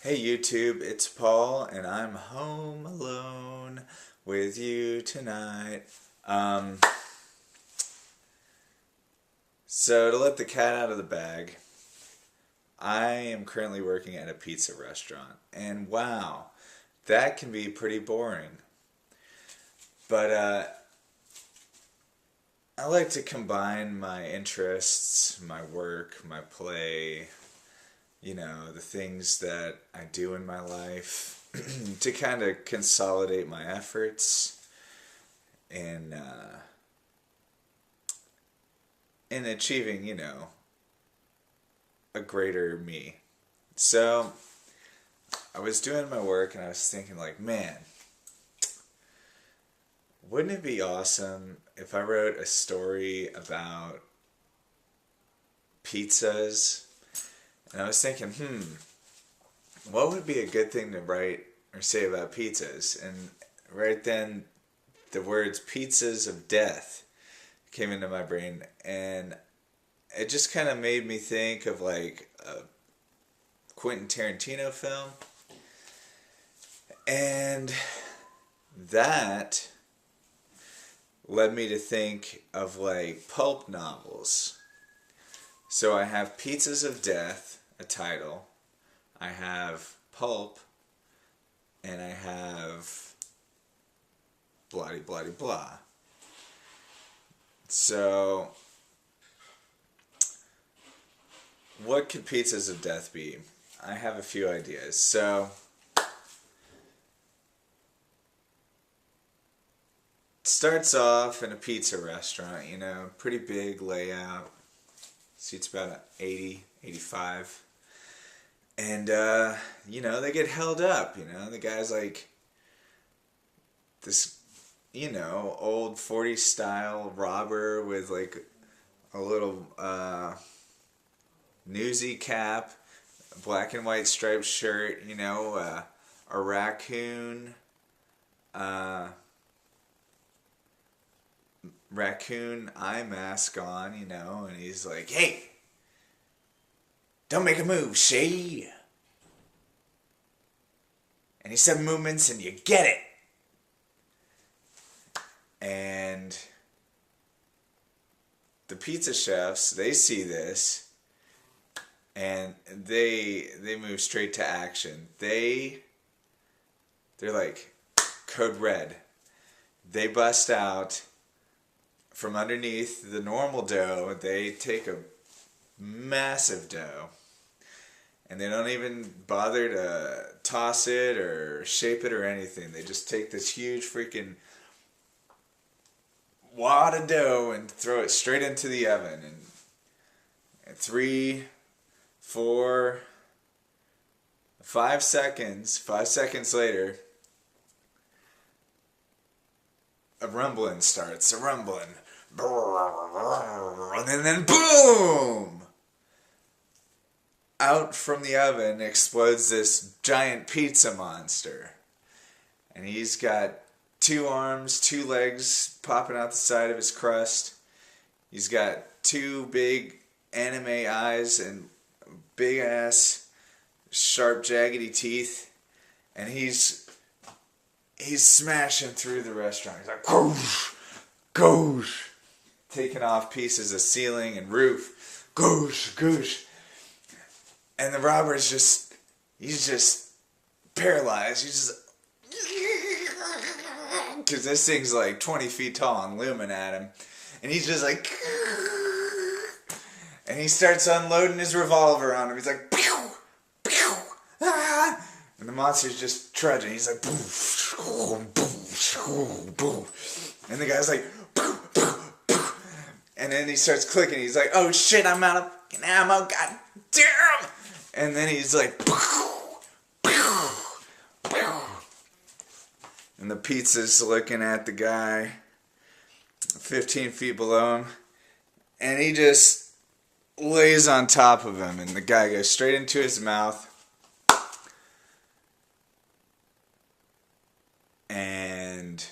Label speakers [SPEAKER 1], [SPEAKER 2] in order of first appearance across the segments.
[SPEAKER 1] Hey YouTube, it's Paul, and I'm home alone with you tonight. Um, so to let the cat out of the bag, I am currently working at a pizza restaurant, and wow, that can be pretty boring. But I like to combine my interests, my work, my play, the things that I do in my life to kind of consolidate my efforts in in achieving, a greater me. So I was doing my work and I was thinking like, man, wouldn't it be awesome if I wrote a story about pizzas? And I was thinking, what would be a good thing to write or say about pizzas? And right then, the words pizzas of death came into my brain, and it just kind of made me think of like a Quentin Tarantino film. And that led me to think of like pulp novels. So I have Pizzas of Death, a title. I have Pulp, and I have Bloody Bloody Blah. So, what could Pizzas of Death be? I have a few ideas. So, it starts off in a pizza restaurant, pretty big layout. Seats about 80, 85. And, they get held up, The guy's like this, old 40s style robber with like a little newsy cap, a black and white striped shirt, a raccoon eye mask on, and he's like, hey, don't make a move, Shay. And he said movements and you get it. And the pizza chefs, they see this and they move straight to action. They're like code red. They bust out from underneath the normal dough. They take a massive dough and they don't even bother to toss it or shape it or anything. They just take this huge freaking wad of dough and throw it straight into the oven. And 3, 4, 5 seconds, 5 seconds later, a rumbling starts, a rumbling. And then boom! Out from the oven explodes this giant pizza monster. And he's got 2 arms, 2 legs popping out the side of his crust. He's got 2 big anime eyes and big ass sharp jaggedy teeth. And he's smashing through the restaurant. He's like, goosh, goosh, taking off pieces of ceiling and roof. Goosh, goosh. And the robber's he's just paralyzed. He's just, because this thing's like 20 feet tall and looming at him. And he's just like, and he starts unloading his revolver on him. He's like, pew, pew, ah. And the monster's just trudging. He's like, boom, boom, boom. And the guy's like, boom, boom, boom. And then he starts clicking. He's like, oh shit, I'm out of ammo. God damn. And then he's like, and the pizza's looking at the guy 15 feet below him. And he just lays on top of him. And the guy goes straight into his mouth. And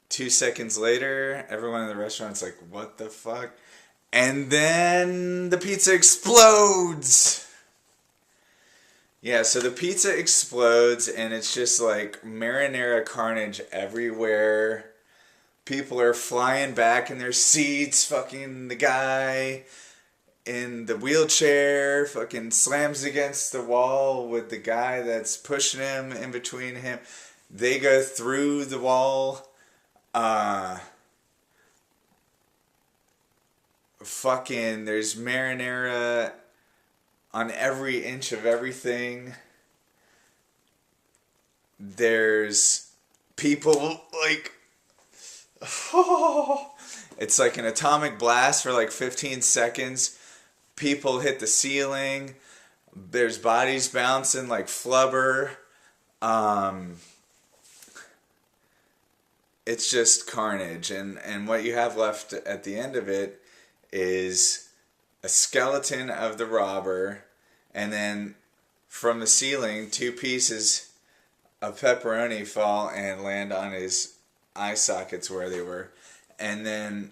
[SPEAKER 1] 2 seconds later, everyone in the restaurant's like, what the fuck? And then the pizza explodes. Yeah, so the pizza explodes and it's just like marinara carnage everywhere. People are flying back in their seats. Fucking the guy in the wheelchair fucking slams against the wall with the guy that's pushing him in between him. They go through the wall. Uh, Fucking, there's marinara on every inch of everything. There's people like, oh, it's like an atomic blast for like 15 seconds. People hit the ceiling. There's bodies bouncing like flubber. Um, it's just carnage, and what you have left at the end of it is a skeleton of the robber, and then from the ceiling, two pieces of pepperoni fall and land on his eye sockets where they were, and then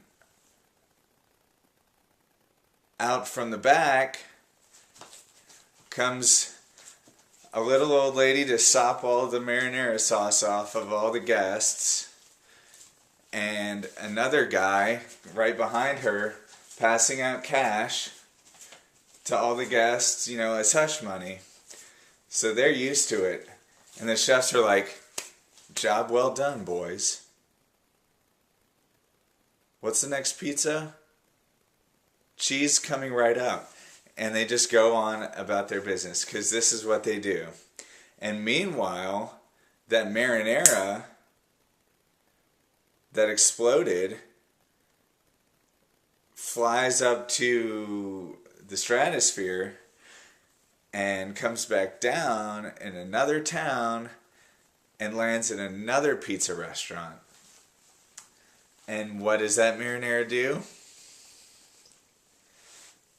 [SPEAKER 1] out from the back comes a little old lady to sop all the marinara sauce off of all the guests, and another guy right behind her passing out cash to all the guests, you know, as hush money. So they're used to it. And the chefs are like, job well done, boys. What's the next pizza? Cheese coming right up. And they just go on about their business because this is what they do. And meanwhile, that marinara that exploded flies up to the stratosphere and comes back down in another town and lands in another pizza restaurant. And what does that marinara do?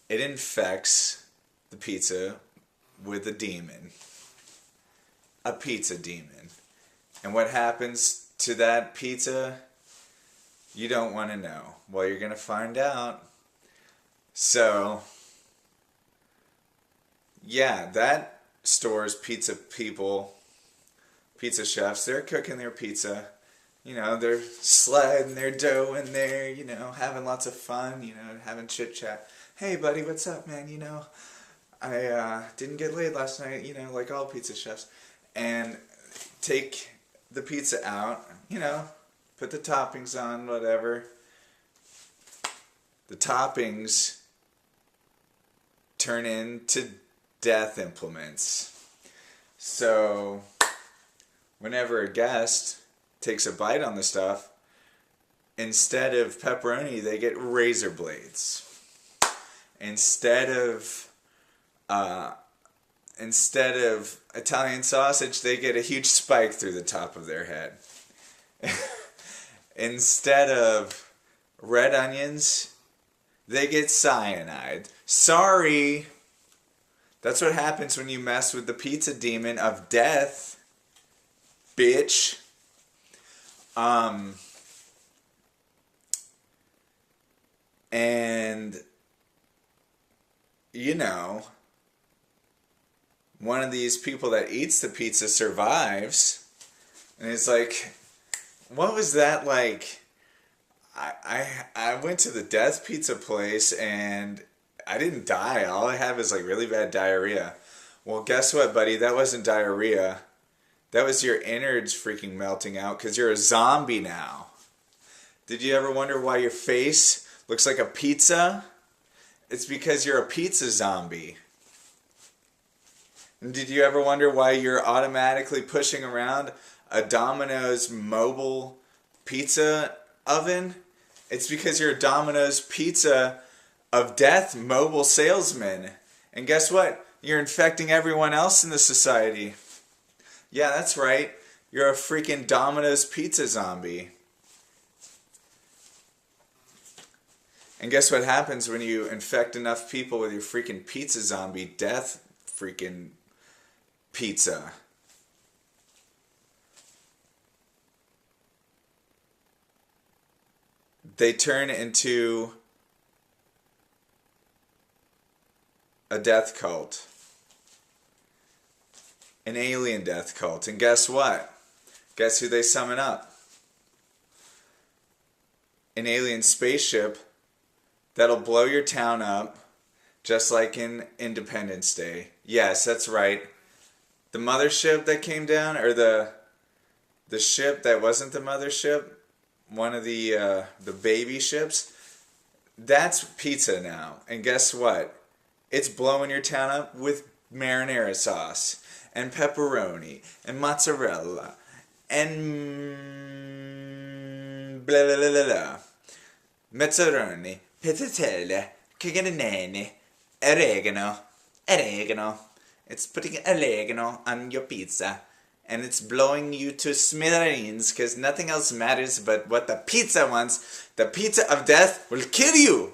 [SPEAKER 1] It infects the pizza with a demon. A pizza demon. And what happens to that pizza? You don't want to know. Well, you're going to find out. So, yeah, that store's pizza people, pizza chefs, they're cooking their pizza. You know, they're sliding their dough in there, you know, having lots of fun, you know, having chit chat. Hey, buddy, what's up, man? You know, I didn't get laid last night, you know, like all pizza chefs. And take the pizza out, you know, put the toppings on, whatever. The toppings turn into death implements. So, whenever a guest takes a bite on the stuff, instead of pepperoni, they get razor blades. Instead of Italian sausage, they get a huge spike through the top of their head. Instead of red onions, they get cyanide. Sorry. That's what happens when you mess with the pizza demon of death, bitch. And, you know, one of these people that eats the pizza survives, and it's like, what was that like? I went to the death pizza place and I didn't die. All I had was like really bad diarrhea. Well, guess what, buddy? That wasn't diarrhea. That was your innards freaking melting out because you're a zombie now. Did you ever wonder why your face looks like a pizza? It's because you're a pizza zombie. And did you ever wonder why you're automatically pushing around a Domino's mobile pizza oven? It's because you're a Domino's Pizza of Death mobile salesman. And guess what? You're infecting everyone else in the society. Yeah, that's right. You're a freaking Domino's Pizza zombie. And guess what happens when you infect enough people with your freaking pizza zombie death freaking pizza? They turn into a death cult. an alien death cult. And guess what? Guess who they summon up? An alien spaceship that'll blow your town up, just like in Independence Day. Yes, that's right. The mothership that came down, or the ship that wasn't the mothership, one of the baby ships, that's pizza now. And guess what? It's blowing your town up with marinara sauce and pepperoni and mozzarella and blah blah blah blah blah. Mezzaroni, pezzatelle, caganine, oregano. It's putting oregano on your pizza. And it's blowing you to smithereens because nothing else matters but what the pizza wants. The pizza of death will kill you.